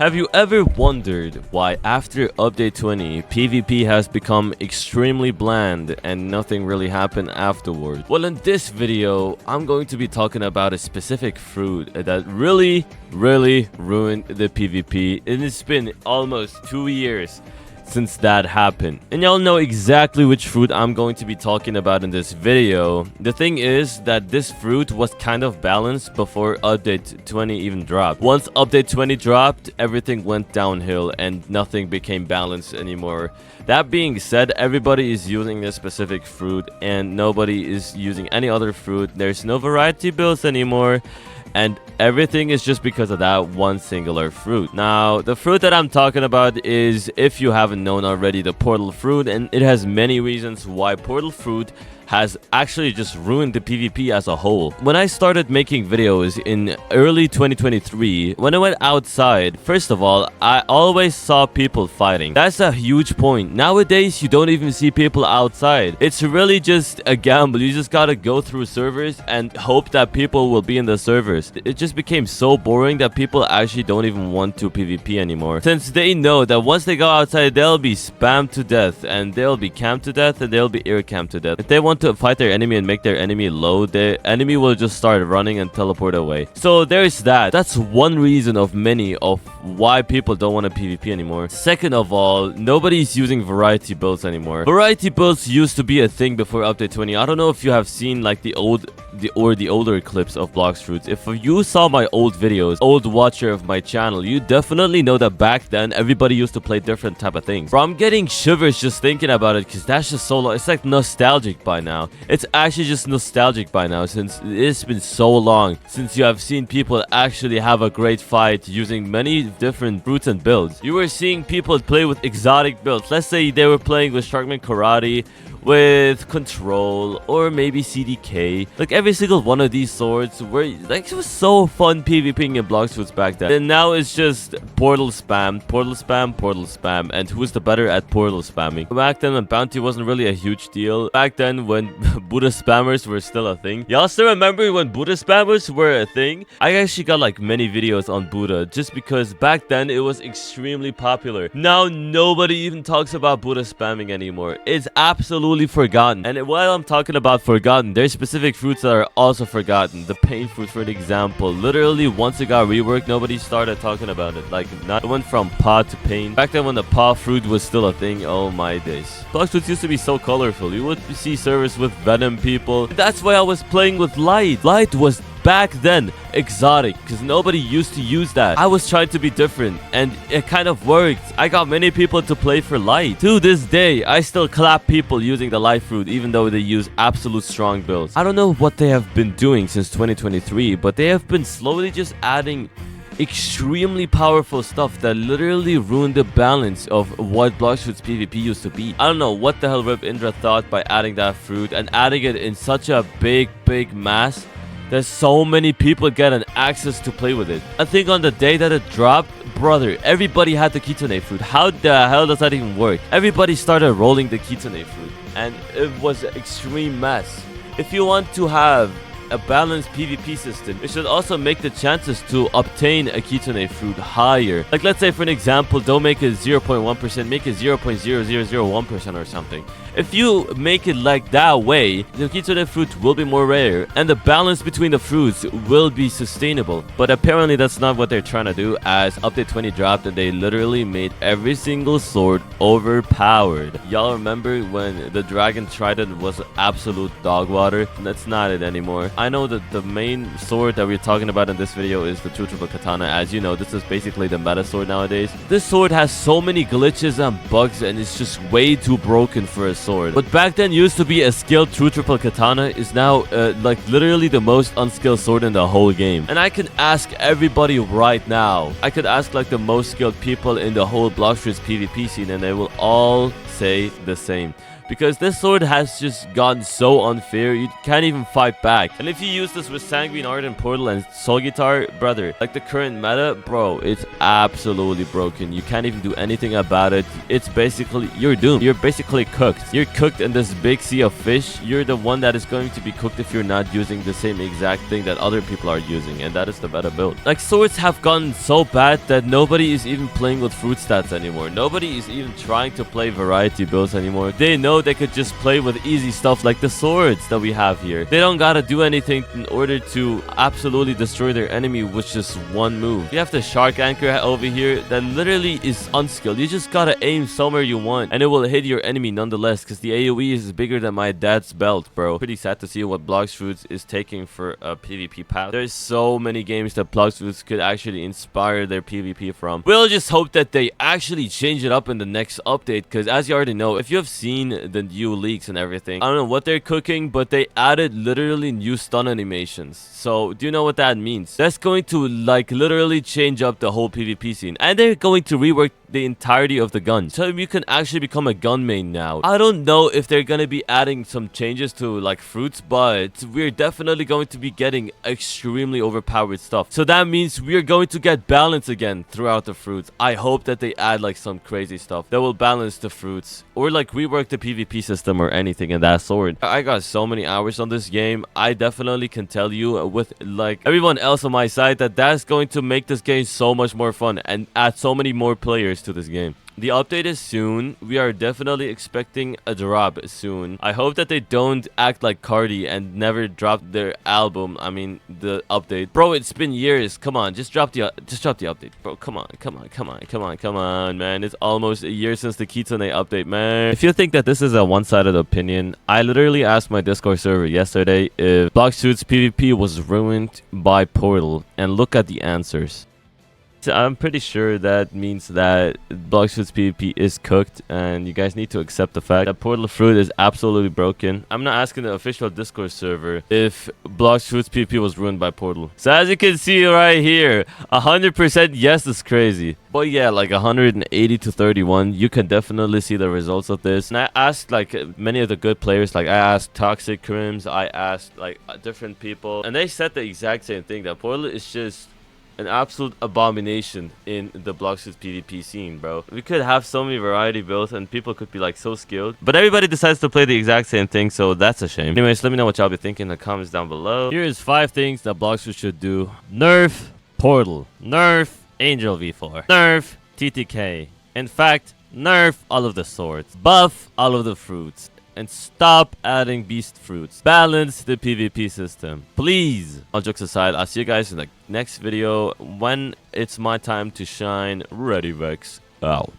Have you ever wondered why after update 20, PvP has become extremely bland and nothing really happened afterward? Well, in this video, I'm going to be talking about a specific fruit that really ruined the PvP, and it's been almost 2 years since that happened. And y'all know exactly which fruit I'm going to be talking about in this video. The thing is that this fruit was kind of balanced before update 20 even dropped. Once update 20 dropped, everything went downhill and nothing became balanced anymore. That being said, everybody is using this specific fruit and nobody is using any other fruit. There's no variety builds anymore. And everything is just because of that one singular fruit. Now, the fruit that I'm talking about is, if you haven't known already, the portal fruit. And it has many reasons why portal fruit has actually just ruined the PvP as a whole. When I started making videos in early 2023, when I went outside, first of all, I always saw people fighting. That's a huge point. Nowadays, you don't even see people outside. It's really just a gamble. You just gotta go through servers and hope that people will be in the servers. It just became so boring that people actually don't even want to PvP anymore, since they know that once they go outside, they'll be spammed to death, and they'll be camped to death, and they'll be air camped to death. If they want to fight their enemy and make their enemy load, the enemy will just start running and teleport away. So there's that. That's one reason of many of why people don't want to PvP anymore. Second of all, nobody's using variety builds anymore. Variety builds used to be a thing before update 20. I don't know if you have seen like the older clips of Blox Fruits. If you saw my old videos, old watcher of my channel, you definitely know that back then everybody used to play different type of things. Bro, I'm getting shivers just thinking about it, because that's just so long. It's like nostalgic by now. It's actually just nostalgic by now, since it's been so long since you have seen people actually have a great fight using many different fruits and builds. You were seeing people play with exotic builds. Let's say they were playing with Sharkman Karate, with Control, or maybe CDK. Like every single one of these swords were like, it was so fun PvPing in Blox Fruits back then. And now it's just portal spam, portal spam, portal spam, and who's the better at portal spamming? Back then when bounty wasn't really a huge deal. Back then when Buddha spammers were still a thing. Y'all still remember when Buddha spammers were a thing? I actually got like many videos on Buddha just because back then it was extremely popular. Now nobody even talks about Buddha spamming anymore. It's absolutely forgotten. And while I'm talking about forgotten, there's specific fruits that are also forgotten. The pain fruit, for an example, literally once it got reworked, nobody started talking about it. Like, it went from paw to pain. Back then when the paw fruit was still a thing, oh my days. Blox Fruits used to be so colorful. You would see servers with venom people. That's why I was playing with light. Light was back then exotic, because nobody used to use that. I was trying to be different and it kind of worked. I got many people to play for light. To this day, I still clap people using the light fruit even though they use absolute strong builds. I don't know what they have been doing since 2023, but they have been slowly just adding extremely powerful stuff that literally ruined the balance of what Blox Fruits PvP used to be. I don't know what the hell Rip Indra thought by adding that fruit and adding it in such a big mass. There's so many people get an access to play with it. I think on the day that it dropped, brother, everybody had the Kitsune fruit. How the hell does that even work? Everybody started rolling the Kitsune fruit, and it was an extreme mess. If you want to have a balanced PvP system, it should also make the chances to obtain a Kitsune fruit higher. Like, let's say for an example, don't make it 0.1%, make it 0.0001% or something. If you make it like that way, the Kitsune fruit will be more rare, and the balance between the fruits will be sustainable. But apparently that's not what they're trying to do, as update 20 dropped and they literally made every single sword overpowered. Y'all remember when the Dragon Trident was absolute dog water? That's not it anymore. I know that the main sword that we're talking about in this video is the True Triple Katana. As you know, this is basically the meta sword nowadays. This sword has so many glitches and bugs, and it's just way too broken for a sword. What back then used to be a skilled True Triple Katana is now like literally the most unskilled sword in the whole game. And I can ask everybody right now. I could ask like the most skilled people in the whole Blox Fruits PvP scene, and they will all say the same. because this sword has just gotten so unfair. You can't even fight back. And if you use this with Sanguine Ardent Portal and Soul Guitar, brother, like the current meta, bro, it's absolutely broken. You can't even do anything about it. It's basically, you're doomed. You're basically cooked. You're cooked in this big sea of fish. You're the one that is going to be cooked if you're not using the same exact thing that other people are using, and that is the better build. Like, swords have gotten so bad that nobody is even playing with fruit stats anymore. Nobody is even trying to play variety builds anymore. They know they could just play with easy stuff like the swords that we have here. They don't gotta do anything in order to absolutely destroy their enemy with just one move. You have the shark anchor over here that literally is unskilled. You just gotta aim somewhere you want and it will hit your enemy nonetheless, because the AoE is bigger than my dad's belt, bro. Pretty sad to see what Blox Fruits is taking for a PvP path. There's so many games that Blox Fruits could actually inspire their PvP from. We'll just hope that they actually change it up in the next update, because as you already know, if you have seen the new leaks and everything, I don't know what they're cooking, but they added literally new stun animations. So do you know what that means? That's going to like literally change up the whole PvP scene, and they're going to rework the entirety of the gun, so you can actually become a gun main now. I don't know if they're gonna be adding some changes to like fruits, but we're definitely going to be getting extremely overpowered stuff. So that means we're going to get balance again throughout the fruits. I hope that they add like some crazy stuff that will balance the fruits, or like rework the PvP system or anything in that sort. I got so many hours on this game. I definitely can tell you with like everyone else on my side that that's going to make this game so much more fun and add so many more players to this game. The update is soon. We are definitely expecting a drop soon. I hope that they don't act like Cardi and never drop their album. I mean, the update. Bro, it's been years. Come on, just drop the update. Bro, come on, man. It's almost a year since the Kitsune update, man. If you think that this is a one-sided opinion, I literally asked my Discord server yesterday if Blox Fruits PvP was ruined by Portal, and look at the answers. I'm pretty sure that means that Blox Fruits PvP is cooked, and you guys need to accept the fact that Portal Fruit is absolutely broken. I'm not asking the official Discord server if Blox Fruits PvP was ruined by Portal. So as you can see right here, 100% yes is crazy. But yeah, like 180 to 31, you can definitely see the results of this. And I asked like many of the good players, like I asked Toxic Crims, I asked like different people, and they said the exact same thing, that Portal is just an absolute abomination in the Blox Fruits PvP scene, bro. We could have so many variety builds and people could be like so skilled, but everybody decides to play the exact same thing, so that's a shame. Anyways, let me know what y'all be thinking in the comments down below. Here's 5 things that Blox Fruits should do. Nerf Portal. Nerf Angel V4. Nerf TTK. In fact, nerf all of the swords. Buff all of the fruits. And stop adding beast fruits. Balance the PvP system, please. All jokes aside, I'll see you guys in the next video when it's my time to shine. Redyvex out.